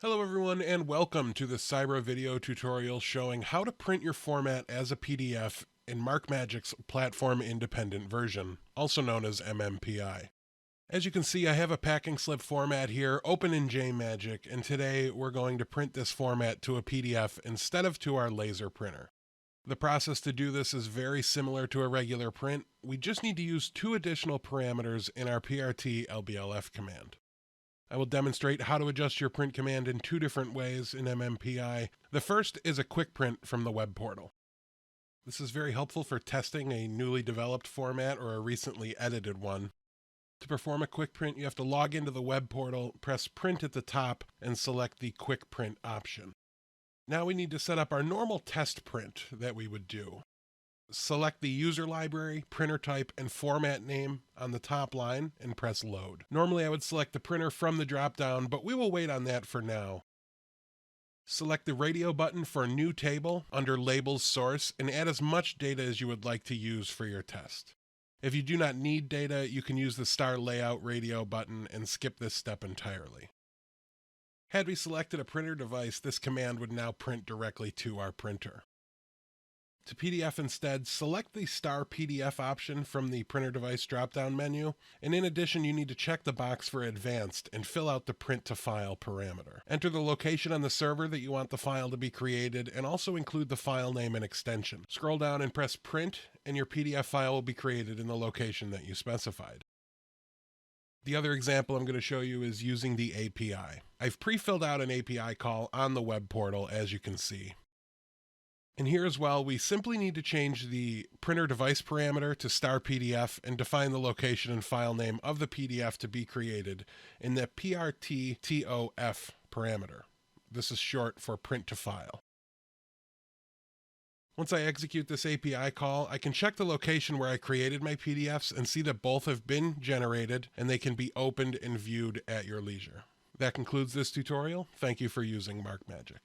Hello everyone and welcome to the Cyber video tutorial showing how to print your format as a PDF in MarkMagic's platform independent version, also known as MMPI. As you can see, I have a packing slip format here open in JMagic, and today we're going to print this format to a PDF instead of to our laser printer. The process to do this is very similar to a regular print. We just need to use two additional parameters in our PRT LBLF command. I will demonstrate how to adjust your print command in two different ways in MMPI. The first is a quick print from the web portal. This is very helpful for testing a newly developed format or a recently edited one. To perform a quick print, you have to log into the web portal, press print at the top, and select the quick print option. Now we need to set up our normal test print that we would do. Select the user library, printer type, and format name on the top line and press load. Normally I would select the printer from the dropdown, but we will wait on that for now. Select the radio button for a new table under Labels Source and add as much data as you would like to use for your test. If you do not need data, you can use the Star Layout radio button and skip this step entirely. Had we selected a printer device, this command would now print directly to our printer. To PDF instead, select the Star PDF option from the printer device drop-down menu, and in addition you need to check the box for advanced and fill out the print to file parameter. Enter the location on the server that you want the file to be created and also include the file name and extension. Scroll down and press print and your PDF file will be created in the location that you specified. The other example I'm going to show you is using the API. I've pre-filled out an API call on the web portal, as you can see. And here as well, we simply need to change the printer device parameter to Star PDF and define the location and file name of the PDF to be created in the PRTTOF parameter. This is short for print to file. Once I execute this API call, I can check the location where I created my PDFs and see that both have been generated and they can be opened and viewed at your leisure. That concludes this tutorial. Thank you for using MarkMagic.